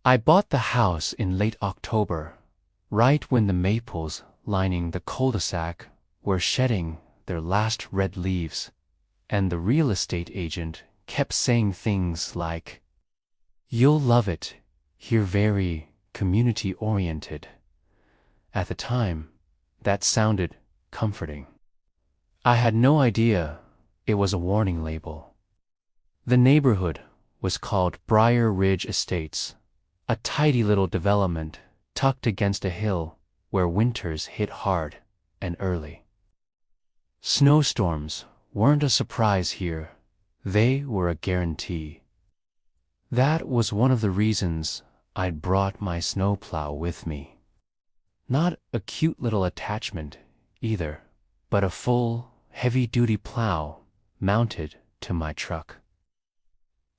I bought the house in late October, right when the maples lining the cul-de-sac were shedding their last red leaves, and the real estate agent kept saying things like, "You'll love it, here, very community-oriented." At the time, that sounded comforting. I had no idea it was a warning label. The neighborhood was called Briar Ridge Estates, a tidy little development tucked against a hill where winters hit hard and early. Snowstorms weren't a surprise here, they were a guarantee. That was one of the reasons I'd brought my snowplow with me. Not a cute little attachment either, but a full, heavy-duty plow mounted to my truck.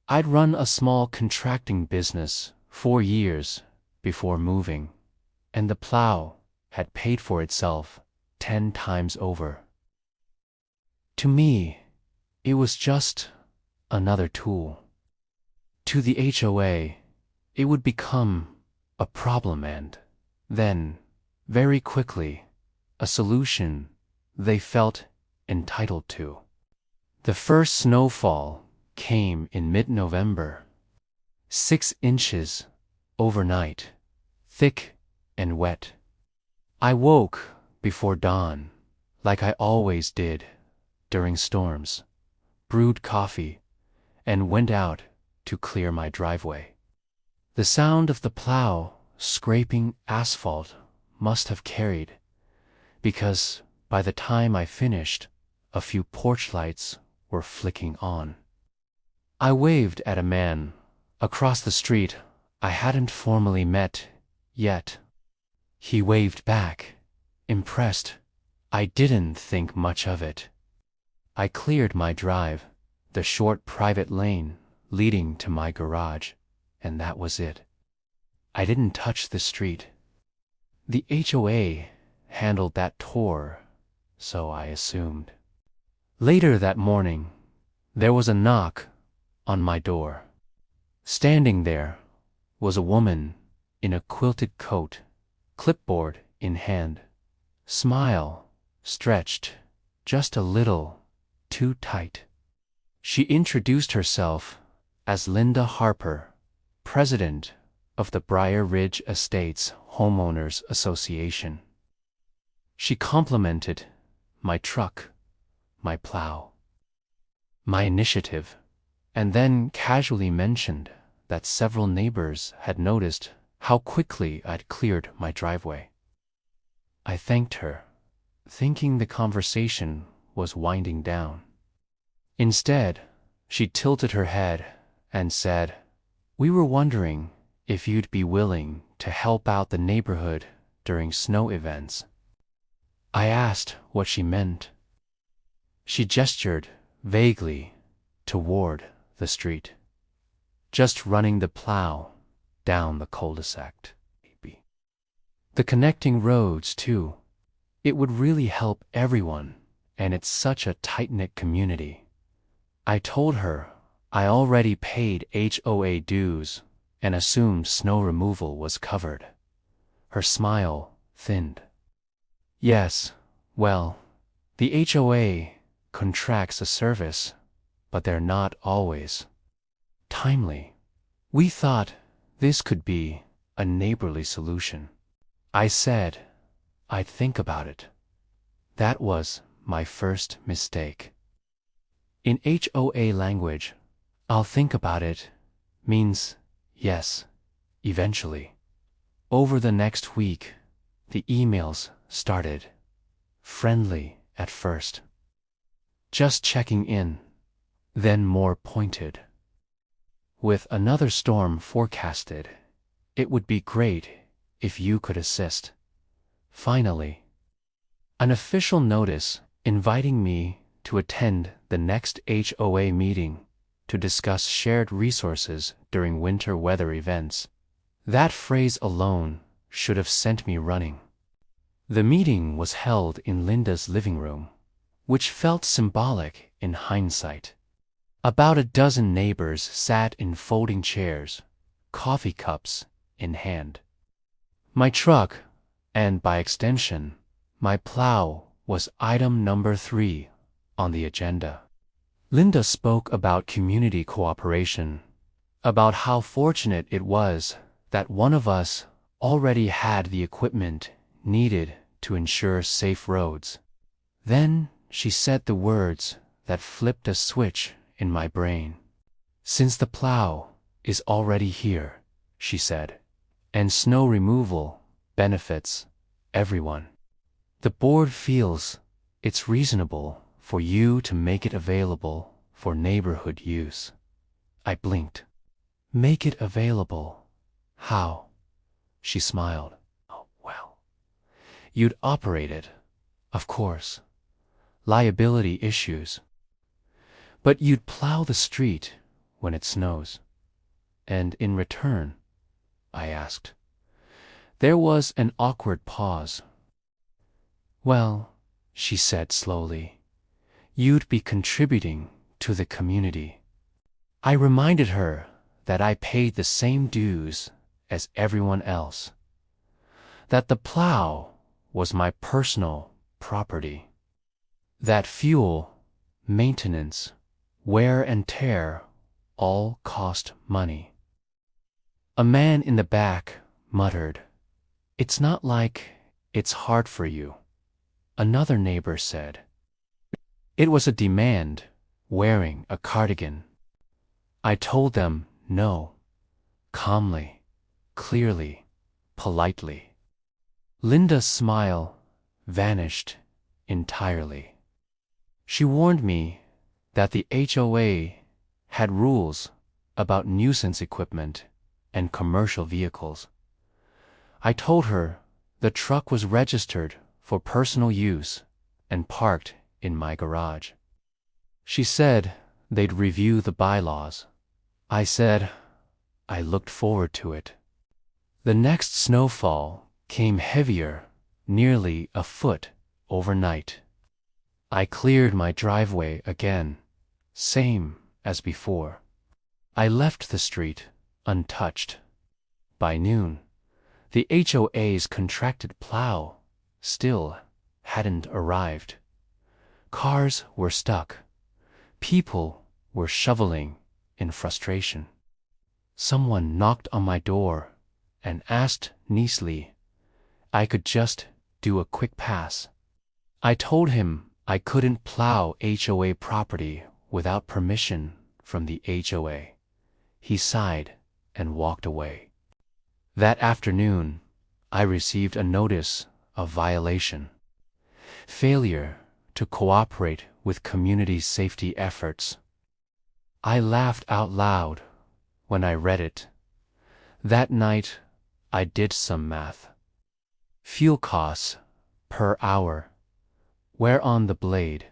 I'd run a small contracting business 4 years before moving, and the plow had paid for itself 10 times over. To me, it was just another tool. To the HOA, it would become a problem and then, very quickly, a solution they felt entitled to. The first snowfall came in mid-November. 6 inches overnight, thick and wet. I woke before dawn, like I always did during storms, brewed coffee, and went out to clear my driveway. The sound of the plow scraping asphalt must have carried, because by the time I finished, a few porch lights were flicking on. I waved at a man across the street I hadn't formally met yet. He waved back, impressed. I didn't think much of it. I cleared my drive, the short private lane leading to my garage, and that was it. I didn't touch the street. The HOA handled that tour, so I assumed. Later that morning, there was a knock on my door. Standing there was a woman in a quilted coat, clipboard in hand, smile stretched just a little too tight. She introduced herself as Linda Harper, president of the Briar Ridge Estates Homeowners Association. She complimented my truck, my plow, my initiative, and then casually mentioned that several neighbors had noticed how quickly I'd cleared my driveway. I thanked her, thinking the conversation was winding down. Instead, she tilted her head and said, "We were wondering if you'd be willing to help out the neighborhood during snow events." I asked what she meant. She gestured vaguely toward the street. "Just running the plow down the cul-de-sac. The connecting roads, too. It would really help everyone, and it's such a tight-knit community." I told her I already paid HOA dues and assumed snow removal was covered. Her smile thinned. "Yes, well, the HOA contracts a service, but they're not always timely. We thought this could be a neighborly solution." I said I'd think about it. That was my first mistake. In HOA language, "I'll think about it" means yes, eventually. Over the next week, the emails started, friendly at first, just checking in, then more pointed. With another storm forecasted, it would be great if you could assist. Finally, an official notice inviting me to attend the next HOA meeting to discuss shared resources during winter weather events. That phrase alone should have sent me running. The meeting was held in Linda's living room, which felt symbolic in hindsight. About a dozen neighbors sat in folding chairs, coffee cups in hand. My truck, and by extension, my plow, was item number 3 on the agenda. Linda spoke about community cooperation, about how fortunate it was that one of us already had the equipment needed to ensure safe roads. Then she said the words that flipped a switch in my brain. "Since the plow is already here," she said, "and snow removal benefits everyone, the board feels it's reasonable for you to make it available for neighborhood use." I blinked. "Make it available? How?" She smiled. "Oh, well, you'd operate it, of course. Liability issues. But you'd plow the street when it snows. And in return?" I asked. There was an awkward pause. "Well," she said slowly, "you'd be contributing to the community." I reminded her that I paid the same dues as everyone else, that the plow was my personal property, that fuel, maintenance, wear and tear all cost money. A man in the back muttered, "It's not like it's hard for you," another neighbor said. It was a demand, wearing a cardigan. I told them no, calmly, clearly, politely. Linda's smile vanished entirely. She warned me that the HOA had rules about nuisance equipment and commercial vehicles. I told her the truck was registered for personal use and parked in my garage. She said they'd review the bylaws. I said I looked forward to it. The next snowfall came heavier, nearly a foot overnight. I cleared my driveway again, same as before. I left the street untouched. By noon, the HOA's contracted plow still hadn't arrived. Cars were stuck. People were shoveling in frustration. Someone knocked on my door and asked niecely I could just do a quick pass. I told him I couldn't plow HOA property without permission from the HOA. He sighed and walked away. That afternoon, I received a notice of violation. Failure to cooperate with community safety efforts. I laughed out loud when I read it. That night, I did some math. Fuel costs per hour were on the blade.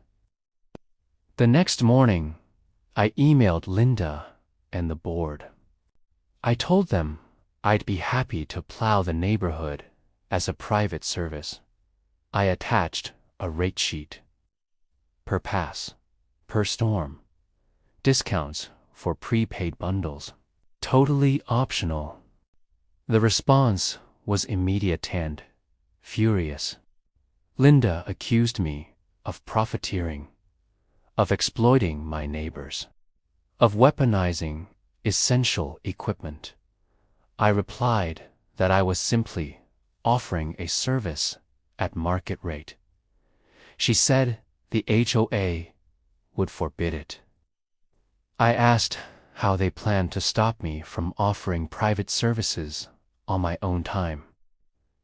The next morning, I emailed Linda and the board. I told them I'd be happy to plow the neighborhood as a private service. I attached a rate sheet. Per pass, per storm, discounts for prepaid bundles, totally optional. The response was immediate and furious. Linda accused me of profiteering, of exploiting my neighbors, of weaponizing essential equipment. I replied that I was simply offering a service at market rate. She said the HOA would forbid it. I asked how they planned to stop me from offering private services on my own time,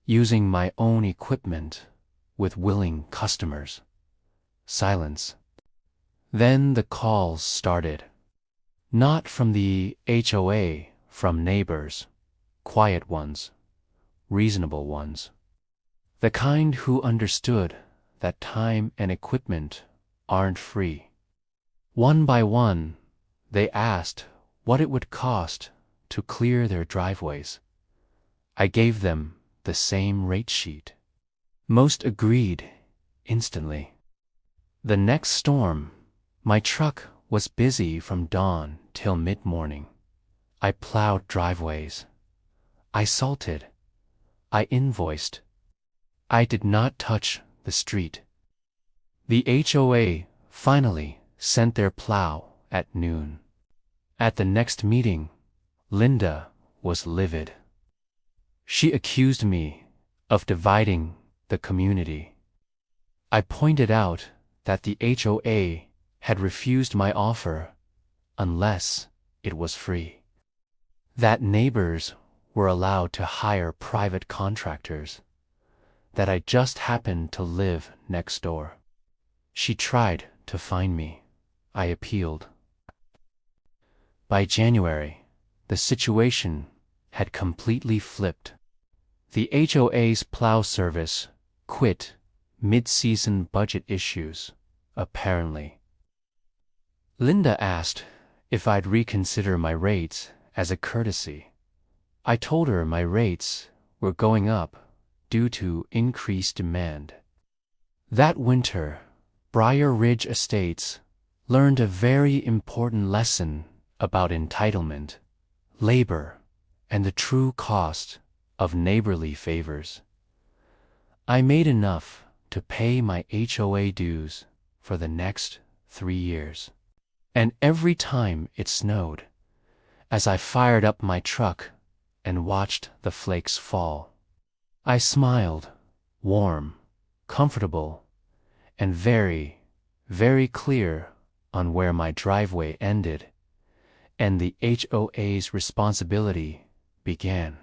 using my own equipment with willing customers. Silence. Then the calls started. Not from the HOA, from neighbors, quiet ones, reasonable ones. The kind who understood that time and equipment aren't free. One by one, they asked what it would cost to clear their driveways. I gave them the same rate sheet. Most agreed instantly. The next storm, my truck was busy from dawn till mid-morning. I plowed driveways. I salted. I invoiced. I did not touch the street. The HOA finally sent their plow at noon. At the next meeting, Linda was livid. She accused me of dividing the community. I pointed out that the HOA had refused my offer unless it was free. That neighbors were allowed to hire private contractors. That I just happened to live next door. She tried to fine me. I appealed. By January, the situation had completely flipped. The HOA's plow service quit mid-season budget issues, apparently. Linda asked if I'd reconsider my rates as a courtesy. I told her my rates were going up due to increased demand. That winter, Briar Ridge Estates learned a very important lesson about entitlement, labor, and the true cost of neighborly favors. I made enough to pay my HOA dues for the next 3 years. And every time it snowed, as I fired up my truck and watched the flakes fall, I smiled, warm, comfortable, and very, very clear on where my driveway ended and the HOA's responsibility began.